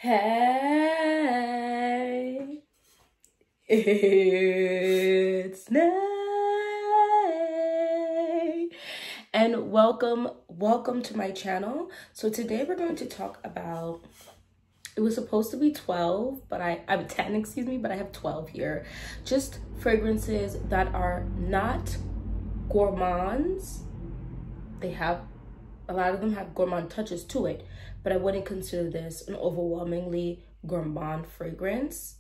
Hey, it's Nay, and welcome to my channel. So today we're going to talk about, it was supposed to be 12, but I'm 10, excuse me, but I have 12 here. Just fragrances that are not gourmands. A lot of them have gourmand touches to it, but I wouldn't consider this an overwhelmingly gourmand fragrance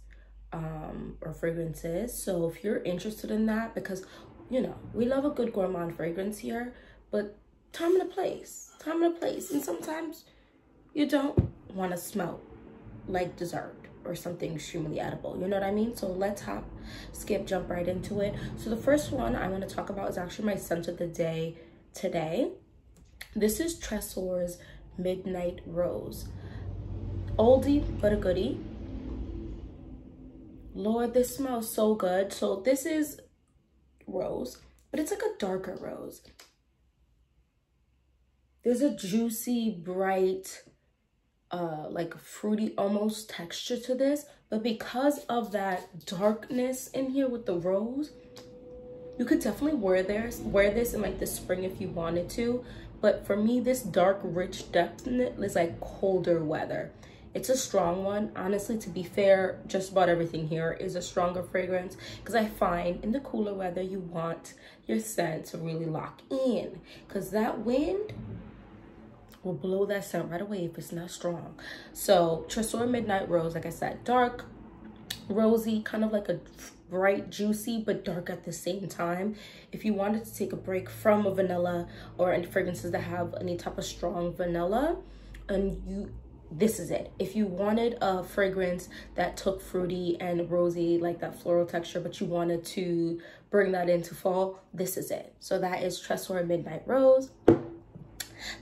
or fragrances. So if you're interested in that, because you know we love a good gourmand fragrance here, but time and a place, and sometimes you don't want to smell like dessert or something extremely edible, you know what I mean? So let's jump right into it. So the first one I want to talk about is actually my scent of the day today. This is Tresor's Midnight Rose. Oldie but a goodie. Lord, this smells so good. So this is rose, but it's like a darker rose. There's a juicy, bright, like fruity almost texture to this, but because of that darkness in here with the rose, you could definitely wear this in like the spring if you wanted to. But for me, this dark, rich depth in it is like colder weather. It's a strong one. Honestly, to be fair, just about everything here is a stronger fragrance, because I find in the cooler weather, you want your scent to really lock in, because that wind will blow that scent right away if it's not strong. So Tresor Midnight Rose, like I said, dark, rosy, kind of like a bright, juicy, but dark at the same time. If you wanted to take a break from a vanilla or any fragrances that have any type of strong vanilla, this is it. If you wanted a fragrance that took fruity and rosy, like that floral texture, but you wanted to bring that into fall, this is it. So that is Tresor Midnight Rose.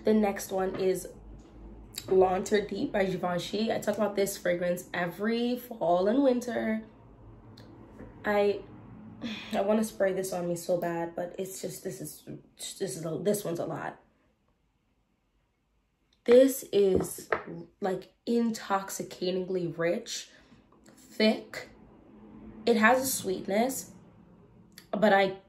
The next one is L'Interdit by Givenchy. I talk about this fragrance every fall and winter. I want to spray this on me so bad, but it's just, this one's a lot. This is like intoxicatingly rich, thick. It has a sweetness, but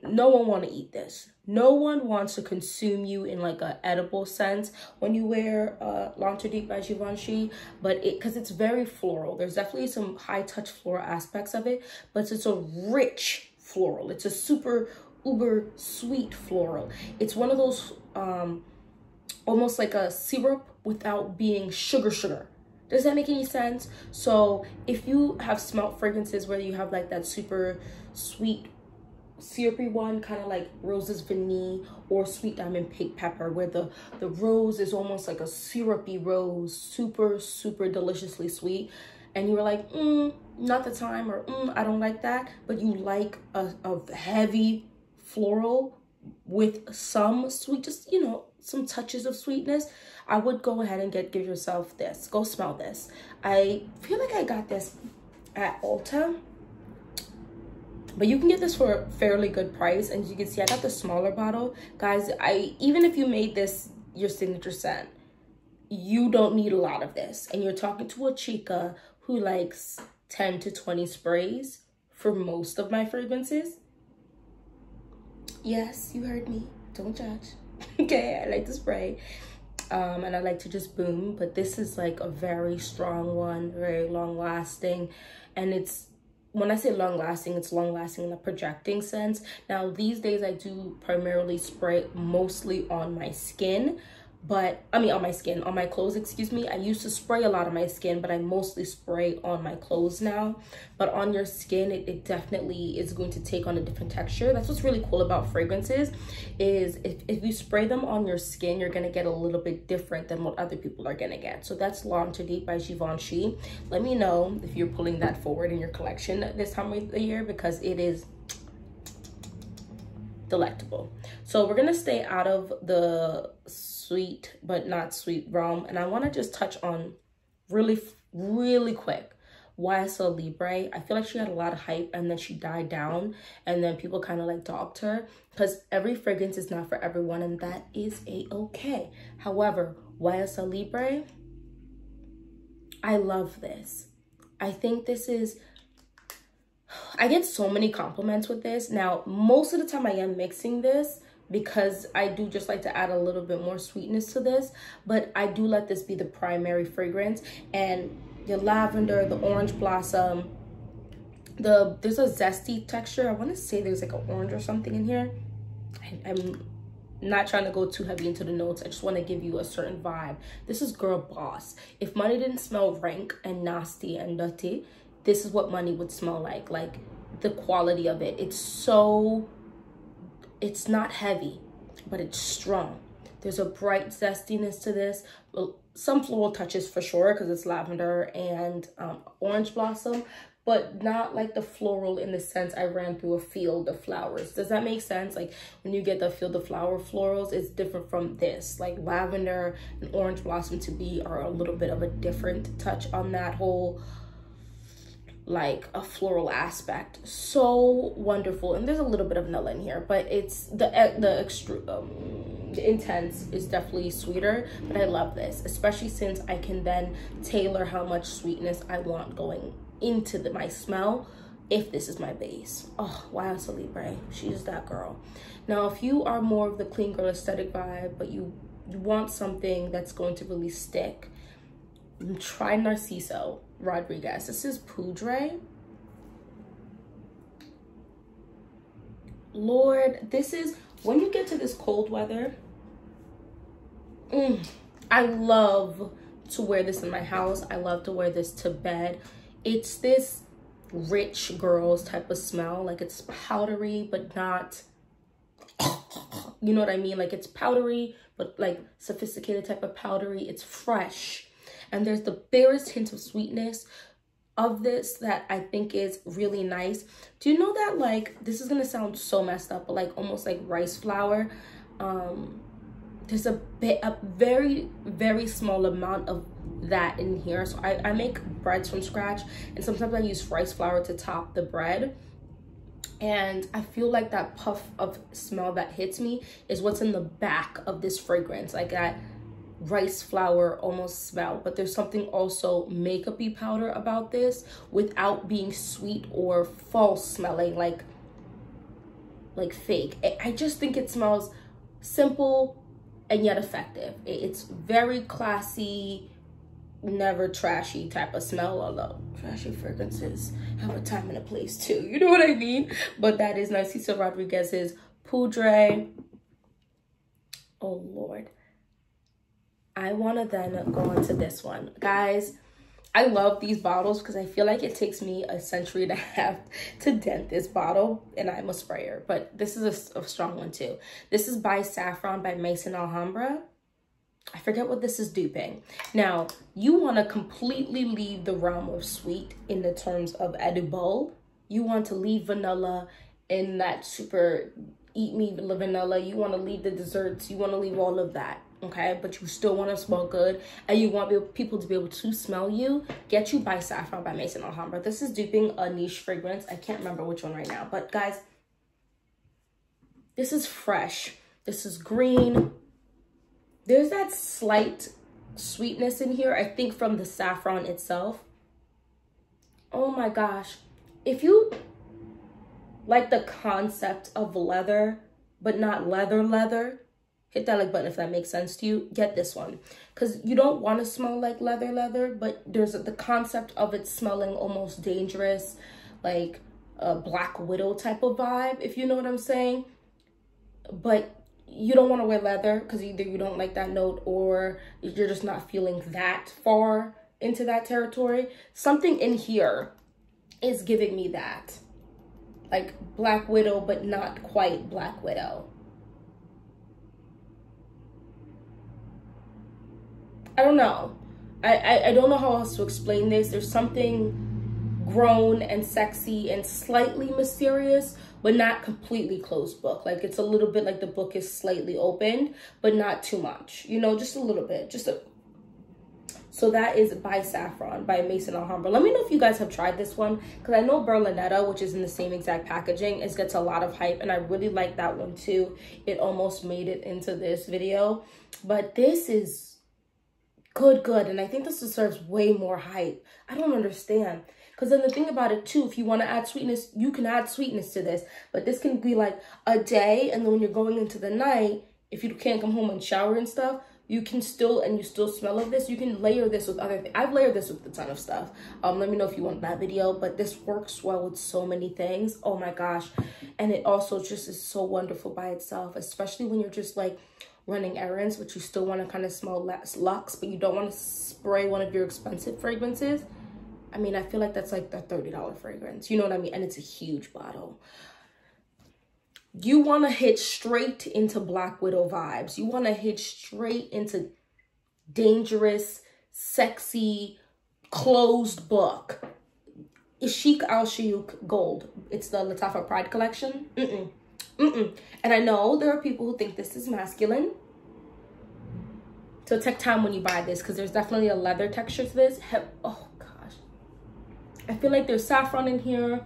no one want to eat this. No one wants to consume you in like a edible sense when you wear L'Interdit by Givenchy, but because it's very floral. There's definitely some high touch floral aspects of it, but it's a rich floral. It's a super uber sweet floral. It's one of those almost like a syrup without being sugar. Does that make any sense? So if you have smelt fragrances where you have like that super sweet syrupy one, kind of like Rose's Vanille or Sweet Diamond Pink Pepper, where the rose is almost like a syrupy rose, super deliciously sweet, and you were like, not the time, or I don't like that, but you like a heavy floral with some sweet, just, you know, some touches of sweetness, I would go ahead and give yourself this. Go smell this. I feel like I got this at Ulta, but you can get this for a fairly good price. And as you can see, I got the smaller bottle. Guys, even if you made this your signature scent, you don't need a lot of this. And you're talking to a chica who likes 10 to 20 sprays for most of my fragrances. Yes, you heard me. Don't judge. Okay, I like to spray. And I like to just boom. But this is like a very strong one, very long lasting. And it's, when I say long lasting, it's long lasting in a projecting sense. Now, these days I do primarily spray mostly on my skin, but on my clothes, excuse me. I used to spray a lot on my skin, but I mostly spray on my clothes now. But on your skin, it definitely is going to take on a different texture. That's what's really cool about fragrances, is if you spray them on your skin, you're gonna get a little bit different than what other people are gonna get. So that's L'Interdit by Givenchy. Let me know if you're pulling that forward in your collection this time of the year, because it is delectable. So we're gonna stay out of the sweet but not sweet realm, and I want to just touch on really quick YSL Libre. I feel like she had a lot of hype and then she died down, and then people kind of like dogged her, because every fragrance is not for everyone, and that is a-okay. However, YSL Libre, I love this. I think this is, I get so many compliments with this. Now, most of the time I am mixing this because I do just like to add a little bit more sweetness to this, but I do let this be the primary fragrance. And the lavender, the orange blossom, there's a zesty texture. I want to say there's like an orange or something in here. I'm not trying to go too heavy into the notes. I just want to give you a certain vibe. This is girl boss. If money didn't smell rank and nasty and dirty, this is what money would smell like. Like the quality of it. It's not heavy, but it's strong. There's a bright zestiness to this. Well, some floral touches for sure because it's lavender and orange blossom, but not like the floral in the sense I ran through a field of flowers. Does that make sense? Like when you get the field of flower florals, it's different from this. Like lavender and orange blossom to me are a little bit of a different touch on that whole like a floral aspect. So wonderful. And there's a little bit of vanilla in here, but it's the intense is definitely sweeter. But I love this, especially since I can then tailor how much sweetness I want going into my smell if this is my base. Oh wow, it's a Libre. She's that girl. Now if you are more of the clean girl aesthetic vibe, but you want something that's going to really stick, try Narciso Rodriguez. This is Poudre. Lord, this is when you get to this cold weather. I love to wear this in my house. I love to wear this to bed. It's this rich girls type of smell. Like it's powdery, but not, you know what I mean? Like it's powdery, but like sophisticated type of powdery. It's fresh. And there's the barest hint of sweetness of this that I think is really nice. Do you know that, like, this is gonna sound so messed up, but like almost like rice flour. There's a very, very small amount of that in here. So I make breads from scratch, and sometimes I use rice flour to top the bread. And I feel like that puff of smell that hits me is what's in the back of this fragrance, like that rice flour almost smell. But there's something also makeup-y powder about this without being sweet or false smelling like fake. I just think it smells simple and yet effective. It's very classy, never trashy type of smell, although trashy fragrances have a time and a place too, you know what I mean? But that is Narciso Rodriguez's Poudre. Oh Lord, I want to then go into this one. Guys, I love these bottles because I feel like it takes me a century and a half to dent this bottle, and I'm a sprayer, but this is a strong one too. This is by Saffron by Maison Alhambra. I forget what this is duping. Now, you want to completely leave the realm of sweet in the terms of edible. You want to leave vanilla in that super eat me vanilla. You want to leave the desserts. You want to leave all of that. Okay, but you still want to smell good, and you want people to be able to smell you. Get You by Saffron by Maison Alhambra. This is duping a niche fragrance. I can't remember which one right now, but guys, this is fresh. This is green. There's that slight sweetness in here, I think, from the saffron itself. Oh my gosh. If you like the concept of leather, but not leather, hit that like button if that makes sense to you. Get this one, because you don't want to smell like leather, but there's the concept of it smelling almost dangerous, like a Black Widow type of vibe, if you know what I'm saying. But you don't want to wear leather because either you don't like that note or you're just not feeling that far into that territory. Something in here is giving me that, like Black Widow, but not quite Black Widow. I don't know. I don't know how else to explain this. There's something grown and sexy and slightly mysterious, but not completely closed book. Like it's a little bit like the book is slightly opened, but not too much. You know, just a little bit. So that is by Saffron by Maison Alhambra. Let me know if you guys have tried this one, because I know Berlinetta, which is in the same exact packaging, gets a lot of hype, and I really like that one too. It almost made it into this video, but this is Good, good. And I think this deserves way more hype. I don't understand. Because then the thing about it too, if you want to add sweetness, you can add sweetness to this. But this can be like a day, and then when you're going into the night, if you can't come home and shower and stuff, you can still, and you still smell of this, you can layer this with other things. I've layered this with a ton of stuff. Let me know if you want that video, but this works well with so many things. Oh my gosh. And it also just is so wonderful by itself, especially when you're just like running errands, but you still want to kind of smell less luxe, but you don't want to spray one of your expensive fragrances. I mean, I feel like that's like the $30 fragrance. You know what I mean? And it's a huge bottle. You want to hit straight into Black Widow vibes. You want to hit straight into dangerous, sexy, closed book. Ishik Al Shayuk Gold. It's the Lattafa Pride collection. And I know there are people who think this is masculine. So take time when you buy this, because there's definitely a leather texture to this. Oh gosh. I feel like there's saffron in here.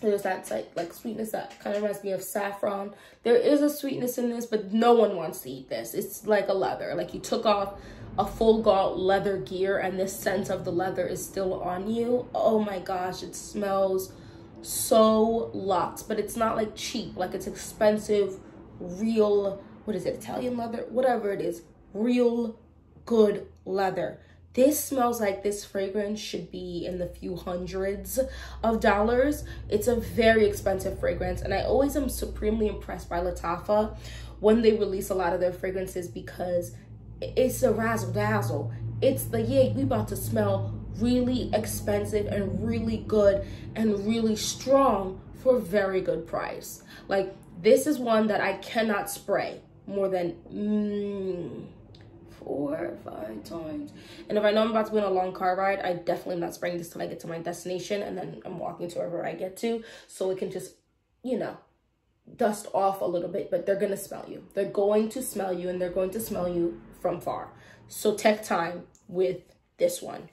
There's that like sweetness that kind of reminds me of saffron. There is a sweetness in this, but no one wants to eat this. It's like a leather. Like you took off a full gaunt leather gear and this scent of the leather is still on you. Oh my gosh, it smells so luxe, but it's not like cheap. Like it's expensive, real, what is it, Italian leather? Whatever it is, real good leather. This smells like this fragrance should be in the few hundreds of dollars. It's a very expensive fragrance, and I always am supremely impressed by Lattafa when they release a lot of their fragrances, because it's a razzle dazzle. It's the, yeah, we about to smell really expensive and really good and really strong for a very good price. Like this is one that I cannot spray more than 4 or 5 times. And if I know I'm about to be on a long car ride, I definitely am not spraying this till I get to my destination, and then I'm walking to wherever I get to, so it can just, you know, dust off a little bit. But they're gonna smell you. They're going to smell you, and they're going to smell you from far. So take time with this one.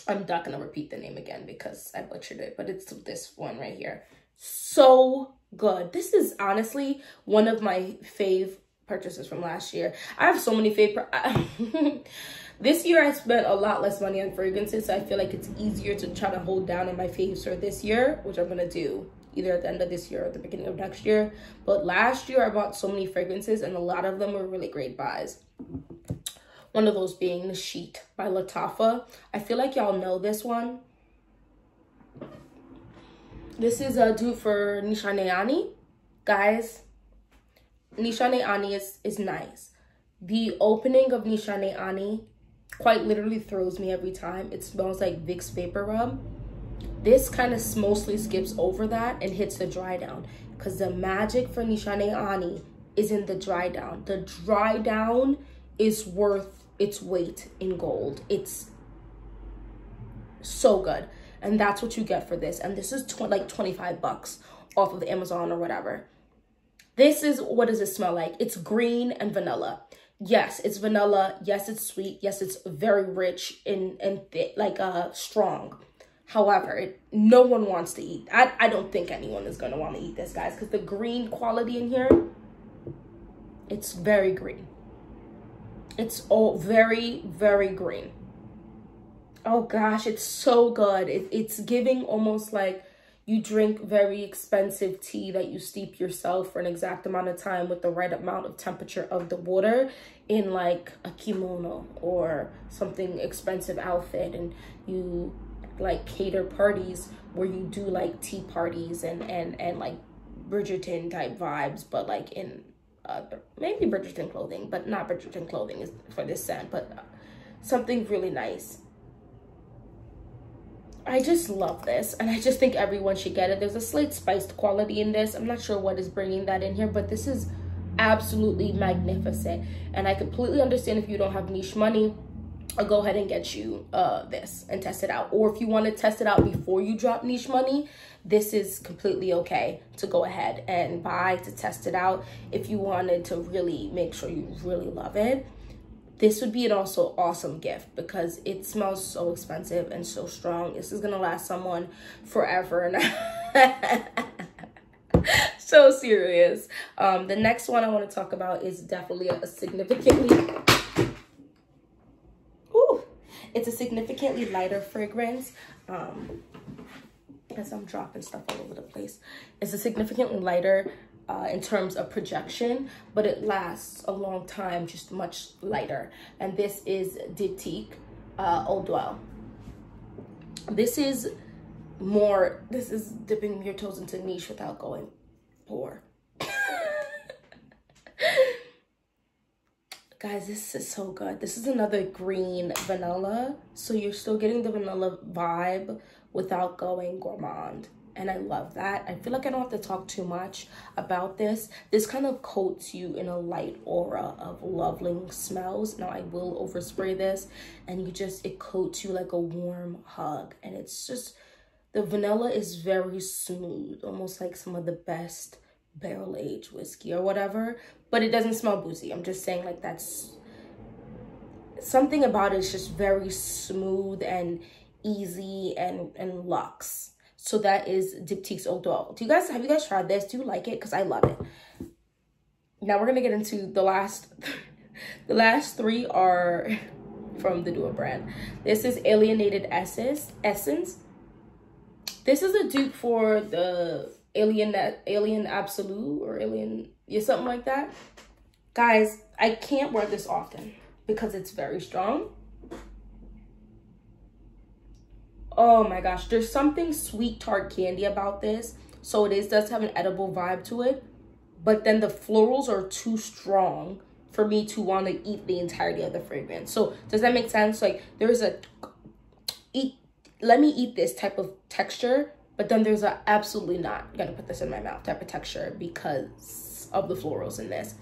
I'm not gonna repeat the name again because I butchered it, but it's this one right here. So good. This is honestly one of my fave purchases from last year. I have so many favorite. This year I spent a lot less money on fragrances, so I feel like it's easier to try to hold down on my faves for this year, which I'm gonna do either at the end of this year or at the beginning of next year. But last year I bought so many fragrances, and a lot of them were really great buys. One of those being the Sheet by Lattafa. I feel like y'all know this one. This is a dupe for Nishane Ani. Guys, Nishane Ani is nice. The opening of Nishane Ani quite literally throws me every time. It smells like Vicks Vapor Rub. This kind of mostly skips over that and hits the dry down, because the magic for Nishane Ani is in the dry down. The dry down is worth its weight in gold. It's so good, and that's what you get for this. And this is like 25 bucks off of Amazon or whatever. This is, what does it smell like? It's green and vanilla. Yes, it's vanilla. Yes, it's sweet. Yes, it's very rich and thick, like strong. However, no one wants to eat. I don't think anyone is going to want to eat this, guys, because the green quality in here, it's very green. It's all very, very green. Oh gosh, it's so good. It's giving almost like you drink very expensive tea that you steep yourself for an exact amount of time with the right amount of temperature of the water in like a kimono or something expensive outfit, and you like cater parties where you do like tea parties and like Bridgerton type vibes, but like in maybe Bridgerton clothing, but not Bridgerton clothing is for this scent, but something really nice. I just love this, and I just think everyone should get it. There's a slight spiced quality in this. I'm not sure what is bringing that in here, but this is absolutely magnificent. And I completely understand if you don't have niche money, I'll go ahead and get you this and test it out. Or if you want to test it out before you drop niche money, this is completely okay to go ahead and buy to test it out. If you wanted to really make sure you really love it, this would be an also awesome gift, because it smells so expensive and so strong. This is gonna last someone forever. And so serious. The next one I want to talk about is definitely a significantly It's a significantly lighter fragrance. As I'm dropping stuff all over the place. It's a significantly lighter in terms of projection, but it lasts a long time, just much lighter. And this is Dipti O. This is dipping your toes into niche without going poor. Guys, this is so good. This is another green vanilla. So you're still getting the vanilla vibe without going gourmand. And I love that. I feel like I don't have to talk too much about this. This kind of coats you in a light aura of loving smells. Now I will overspray this and it coats you like a warm hug. And it's just, the vanilla is very smooth, almost like some of the best barrel-aged whiskey or whatever, but it doesn't smell boozy. I'm just saying, like, that's something about it is just very smooth and easy and luxe. So that is Dipti O. Have you guys tried this? Do you like it? Because I love it. Now we're gonna get into the last the last three are from the Duo brand. This is Alienated Essence. This is a dupe for the Alien Absolute or Alien, yeah, something like that. Guys, I can't wear this often because it's very strong. Oh my gosh, there's something sweet tart candy about this. So it does have an edible vibe to it, but then the florals are too strong for me to want to eat the entirety of the fragrance. So does that make sense? Like, there's a let me eat this type of texture, but then there's a absolutely not gonna put this in my mouth type of texture because of the florals in this.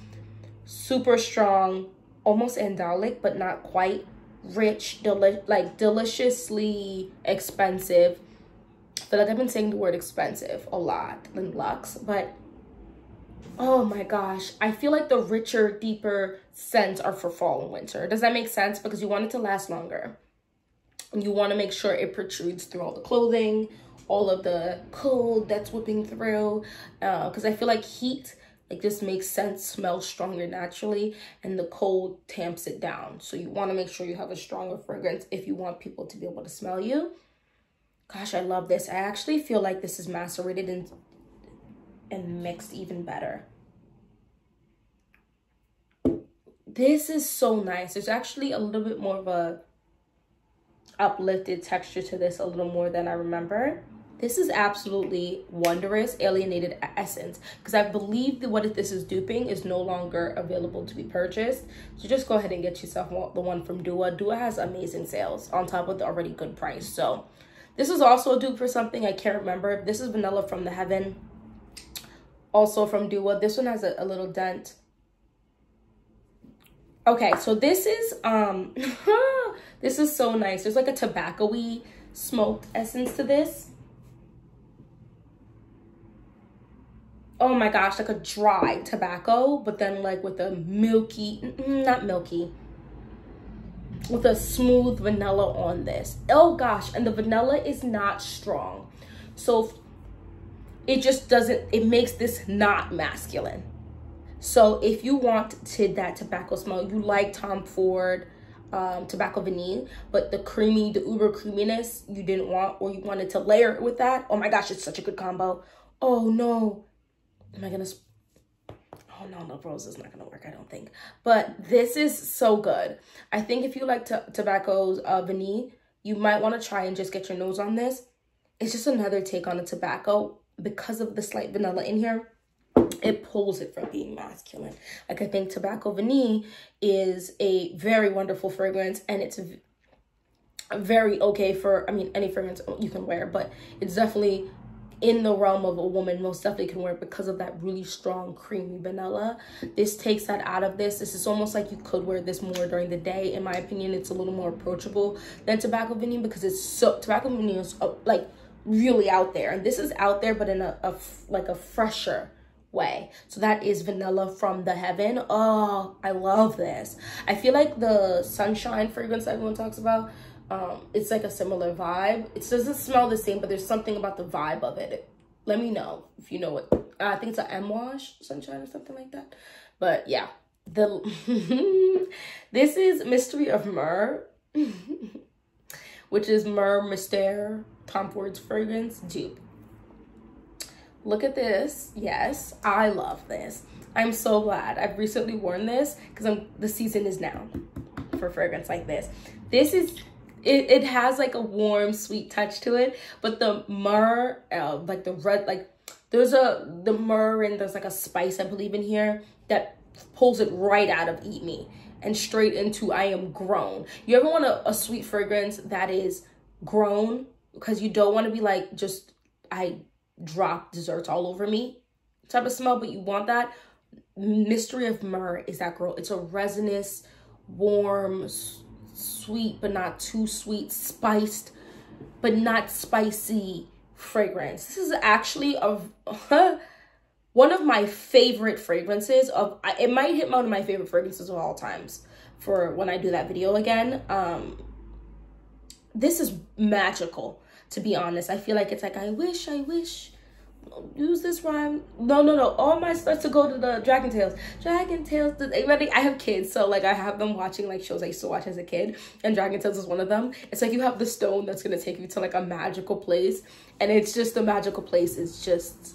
Super strong, almost andalic, but not quite. Rich, deliciously expensive. I feel like I've been saying the word expensive a lot in luxe, but oh my gosh, I feel like the richer, deeper scents are for fall and winter. Does that make sense? Because you want it to last longer. And you want to make sure it protrudes through all the clothing, all of the cold that's whipping through. Because I feel like heat, like, this makes sense, smells stronger naturally, and the cold tamps it down. So you want to make sure you have a stronger fragrance if you want people to be able to smell you. Gosh, I love this. I actually feel like this is macerated and mixed even better. This is so nice. There's actually a little bit more of a uplifted texture to this, a little more than I remember. This is absolutely wondrous. Alienated Essence, because I believe that what this is duping is no longer available to be purchased. So just go ahead and get yourself the one from Duo. Duo has amazing sales on top of the already good price. So this is also a dupe for something I can't remember. This is Vanilla from the Heaven, also from Duo. This one has a little dent. Okay, so this is this is so nice. There's like a tobacco-y smoked essence to this. Oh my gosh, like a dry tobacco, but then like with a milky, not milky, with a smooth vanilla on this. Oh gosh, and the vanilla is not strong. So it just doesn't, it makes this not masculine. So if you wanted that tobacco smell, you like Tom Ford tobacco vanille, but the uber creaminess you didn't want, or you wanted to layer it with that. Oh my gosh, it's such a good combo. Oh no. Am I gonna, oh no, the rose is not gonna work, I don't think. But this is so good. I think if you like tobacco's vanille, you might want to try and just get your nose on this. It's just another take on a tobacco. Because of the slight vanilla in here, it pulls it from being masculine. Like, I think tobacco vanille is a very wonderful fragrance, and it's very okay for, I mean, any fragrance you can wear, but it's definitely in the realm of a woman, most definitely can wear it because of that really strong creamy vanilla. This takes that out of this. This is almost like you could wear this more during the day. In my opinion, it's a little more approachable than tobacco vanille, because it's so, tobacco vanille is like really out there, and this is out there but in a fresher way. So that is Vanilla from the Heaven. Oh, I love this. I feel like the Sunshine fragrance that everyone talks about, it's like a similar vibe. It doesn't smell the same, but there's something about the vibe of it. Let me know if you know it. I think it's an M-Wash Sunshine or something like that. But yeah, this is Mystery of Myrrh. which is Myrrh Mystère, Tom Ford's fragrance dupe. Look at this. Yes, I love this. I'm so glad I've recently worn this because the season is now for fragrance like this. This is, it has like a warm, sweet touch to it, but the myrrh, like the red, like there's the myrrh and there's like a spice, I believe, in here that pulls it right out of Eat Me and straight into I am grown. You ever want a sweet fragrance that is grown? Because you don't want to be like, just, I drop desserts all over me type of smell, but you want that. Mystery of Myrrh is that girl. It's a resinous, warm, sweet, but not too sweet, spiced, but not spicy fragrance. This is actually one of my favorite fragrances of, it might hit one of my favorite fragrances of all times for when I do that video again. This is magical, to be honest. I feel like it's like, I wish, use this rhyme. No. All my starts to go to the Dragon Tales. I have kids, so like I have them watching like shows I used to watch as a kid, and Dragon Tales is one of them. It's like you have the stone that's gonna take you to like a magical place, and it's just the magical place is just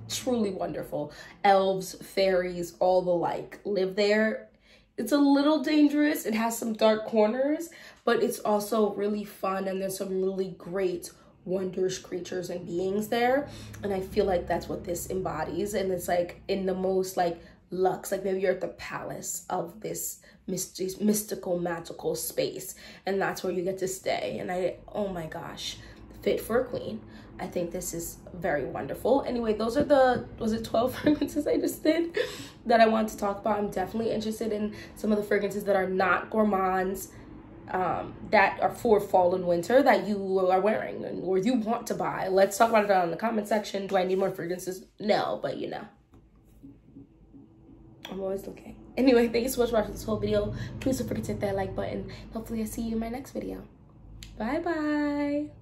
truly wonderful. Elves, fairies, all the like live there. It's a little dangerous. It has some dark corners, but it's also really fun, and there's some really great wondrous creatures and beings there, and I feel like that's what this embodies. And it's like in the most like luxe, like maybe you're at the palace of this mystical, magical space, and that's where you get to stay. And oh my gosh, fit for a queen. I think this is very wonderful. Anyway, those are the, was it 12 fragrances I just did that I want to talk about. I'm definitely interested in some of the fragrances that are not gourmands, that are for fall and winter that you are wearing or you want to buy. Let's talk about it down in the comment section. Do I need more fragrances? No, but you know, I'm always looking. Anyway, thank you so much for watching this whole video. Please don't forget to hit that like button. Hopefully I see you in my next video. Bye bye.